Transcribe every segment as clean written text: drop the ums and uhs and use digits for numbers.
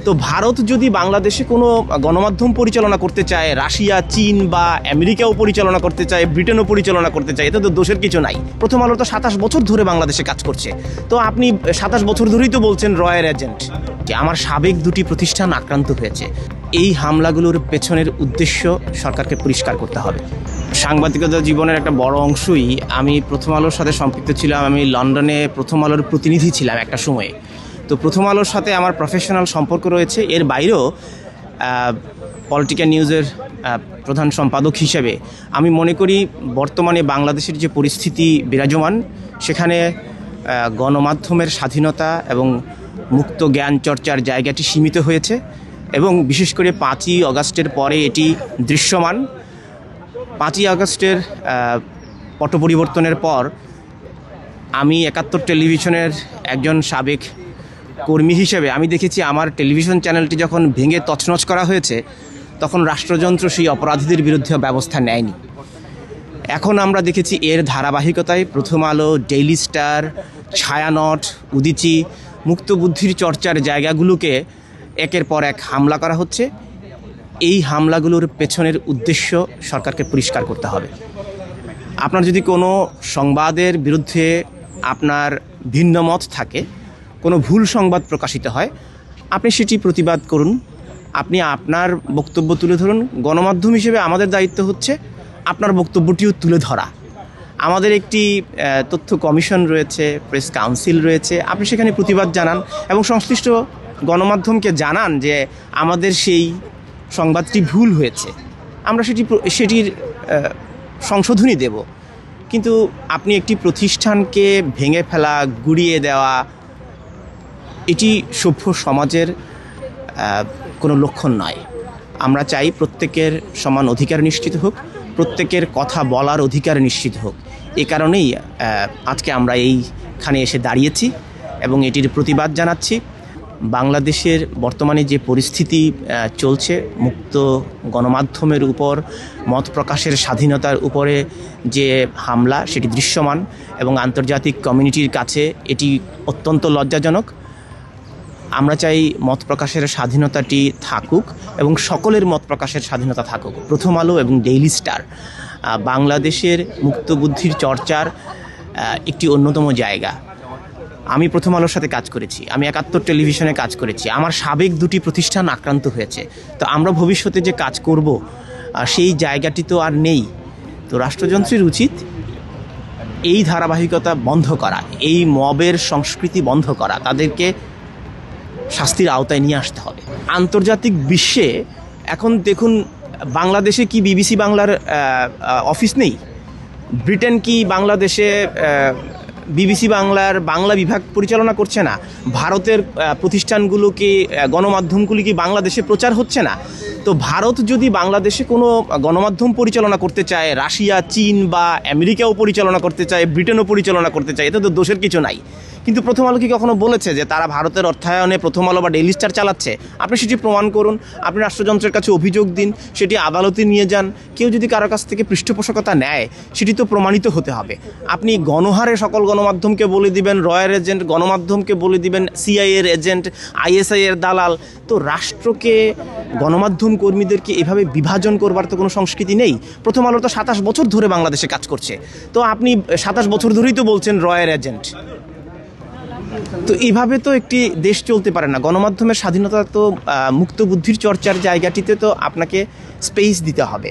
তো ভারত যদি বাংলাদেশে কোনো গণমাধ্যম পরিচালনা করতে চায়, রাশিয়া, চীন বা আমেরিকাও পরিচালনা করতে চায়, ব্রিটেনও পরিচালনা করতে চায়, এতে তো দোষের কিছু নাই। প্রথম আলো তো 27 বছর ধরে বাংলাদেশে কাজ করছে। তো আপনি 27 বছর ধরেই তো বলছেন রয়ের এজেন্ট। আমার সাবেক দুটি প্রতিষ্ঠান আক্রান্ত হয়েছে। এই হামলাগুলোর পেছনের উদ্দেশ্য সরকারকে পরিষ্কার করতে হবে। সাংবাদিকতা জীবনের একটা বড় অংশই আমি প্রথম আলোর সাথে সম্পৃক্ত ছিলাম। আমি লন্ডনে প্রথম আলোর প্রতিনিধি ছিলাম একটা সময়ে। তো প্রথম আলোর সাথে আমার প্রফেশনাল সম্পর্ক রয়েছে। এর বাইরেও পলিটিক্যাল নিউজের প্রধান সম্পাদক হিসেবে আমি মনে করি বর্তমানে বাংলাদেশের যে পরিস্থিতি বিরাজমান, সেখানে গণমাধ্যমের স্বাধীনতা এবং মুক্ত জ্ঞান চর্চার জায়গাটি সীমিত হয়েছে এবং বিশেষ করে 5ই আগস্টের পরে এটি দৃশ্যমান। 5ই আগস্টের পট পরিবর্তনের পর আমি 71 টেলিভিশনের একজন সাবেক কর্মী হিসেবে আমি দেখেছি আমার টেলিভিশন চ্যানেলটি যখন ভেঙে তছনছ করা হয়েছে তখন রাষ্ট্রযন্ত্র সেই অপরাধীদের বিরুদ্ধে ব্যবস্থা নেয়নি। এখন আমরা দেখেছি এর ধারাবাহিকতায় প্রথম আলো, ডেইলি স্টার, ছায়ানট, উদীচী, মুক্ত বুদ্ধির চর্চার জায়গাগুলোকে একের পর এক হামলা করা হচ্ছে। এই হামলাগুলোর পেছনের উদ্দেশ্য সরকারকে পরিষ্কার করতে হবে। আপনার যদি কোনো সংবাদের বিরুদ্ধে আপনার ভিন্ন মত থাকে, কোনো ভুল সংবাদ প্রকাশিত হয়, আপনি সেটি প্রতিবাদ করুন, আপনি আপনার বক্তব্য তুলে ধরুন। গণমাধ্যম হিসেবে আমাদের দায়িত্ব হচ্ছে আপনার বক্তব্যটিও তুলে ধরা। আমাদের একটি তথ্য কমিশন রয়েছে, প্রেস কাউন্সিল রয়েছে। আপনি সেখানে প্রতিবাদ জানান এবং সংশ্লিষ্ট গণমাধ্যমকে জানান যে আমাদের সেই সংবাদটি ভুল হয়েছে, আমরা সেটির সংশোধনী দেব। কিন্তু আপনি একটি প্রতিষ্ঠানকে ভেঙে ফেলা, গুড়িয়ে দেওয়া, এটি সভ্য সমাজের কোনো লক্ষণ নয়। আমরা চাই প্রত্যেকের সমান অধিকার নিশ্চিত হোক, প্রত্যেকের কথা বলার অধিকার নিশ্চিত হোক। এ কারণেই আজকে আমরা এইখানে এসে দাঁড়িয়েছি এবং এটির প্রতিবাদ জানাচ্ছি। বাংলাদেশের বর্তমানে যে পরিস্থিতি চলছে, মুক্ত গণমাধ্যমের উপর, মত প্রকাশের স্বাধীনতার উপরে যে হামলা, সেটি দৃশ্যমান এবং আন্তর্জাতিক কমিউনিটির কাছে এটি অত্যন্ত লজ্জাজনক। আমরা চাই মত প্রকাশের স্বাধীনতাটি থাকুক এবং সকলের মত প্রকাশের স্বাধীনতা থাকুক। প্রথম আলো এবং ডেইলি স্টার বাংলাদেশের মুক্ত বুদ্ধির চর্চার একটি অন্যতম জায়গা। আমি প্রথম আলোর সাথে কাজ করেছি, আমি 71 টেলিভিশনে কাজ করেছি। আমার সাবেক দুটি প্রতিষ্ঠান আক্রান্ত হয়েছে। তো আমরা ভবিষ্যতে যে কাজ করব সেই জায়গাটি তো আর নেই। তো রাষ্ট্রযন্ত্রের উচিত এই ধারাবাহিকতা বন্ধ করা, এই মবের সংস্কৃতি বন্ধ করা, তাদেরকে শাস্তির আওতায় নিয়ে আসতে হবে। আন্তর্জাতিক বিশ্বে এখন দেখুন, বাংলাদেশে কি বিবিসি বাংলার অফিস নেই? ব্রিটেন কি বাংলাদেশে বিবিসি বাংলার বাংলা বিভাগ পরিচালনা করছে না? ভারতের প্রতিষ্ঠানগুলো কি, গণমাধ্যমগুলি কি বাংলাদেশে প্রচার হচ্ছে না? তো ভারত যদি বাংলাদেশে কোনো গণমাধ্যম পরিচালনা করতে চায়, রাশিয়া, চীন বা আমেরিকাও পরিচালনা করতে চায়, ব্রিটেনও পরিচালনা করতে চায়, এতে তো দোষের কিছু নাই। কিন্তু প্রথম আলো কি কখনো বলেছে যে তারা ভারতের অর্থায়নে প্রথম আলো বা ডেইলি স্টার চালাচ্ছে? আপনি সেটি প্রমাণ করুন, আপনি রাষ্ট্রযন্ত্রের কাছে অভিযোগ দিন, সেটি আদালতে নিয়ে যান। কেউ যদি কারো কাছ থেকে পৃষ্ঠপোষকতা নেয়, সেটি তো প্রমাণিত হতে হবে। আপনি গণহারে সকল গণমাধ্যমকে বলে দিবেন রয়ের এজেন্ট, গণমাধ্যমকে বলে দিবেন সিআইএর এজেন্ট, আইএসআই এর দালাল। তো রাষ্ট্রকে, গণমাধ্যম কর্মীদেরকে এভাবে বিভাজন করবার তো কোনো সংস্কৃতি নেই। প্রথম আলো তো 27 বছর ধরে বাংলাদেশে কাজ করছে। তো আপনি 27 বছর ধরেই তো বলছেন রয়ের এজেন্ট। তো এইভাবে তো একটি দেশ চলতে পারে না। গণমাধ্যমের স্বাধীনতা তো, মুক্ত বুদ্ধির চর্চার জায়গাটিতে তো আপনাকে স্পেস দিতে হবে।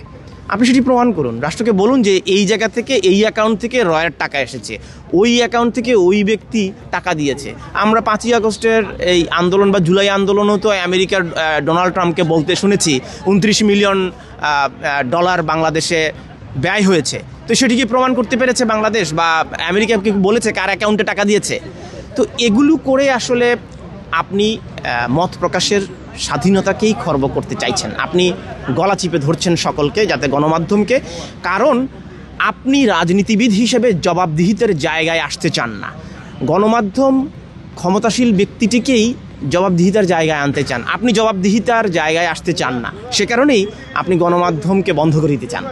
আপনি সেটি প্রমাণ করুন, রাষ্ট্রকে বলুন যে এই জায়গা থেকে, এই অ্যাকাউন্ট থেকে রয়ের টাকা এসেছে, ওই অ্যাকাউন্ট থেকে ওই ব্যক্তি টাকা দিয়েছে। আমরা 5ই আগস্টের এই আন্দোলন বা জুলাই আন্দোলনও তো আমেরিকার ডোনাল্ড ট্রাম্পকে বলতে শুনেছি 29 মিলিয়ন ডলার বাংলাদেশে ব্যয় হয়েছে। তো সেটি কি প্রমাণ করতে পেরেছে বাংলাদেশ বা আমেরিকাকে বলেছে কার অ্যাকাউন্টে টাকা দিয়েছে? তো এগুলো করে আসলে আপনি মত প্রকাশের স্বাধীনতাকেই খর্ব করতে চাইছেন। আপনি গলা চিপে ধরছেন সকলকে, যাতে গণমাধ্যমকে, কারণ আপনি রাজনীতিবিদ হিসেবে জবাবদিহিতার জায়গায় আসতে চান না। গণমাধ্যম ক্ষমতাশীল ব্যক্তিটিকেই জবাবদিহিতার জায়গায় আনতে চান, আপনি জবাবদিহিতার জায়গায় আসতে চান না। সে কারণেই আপনি গণমাধ্যমকে বন্ধ করে দিতে চান।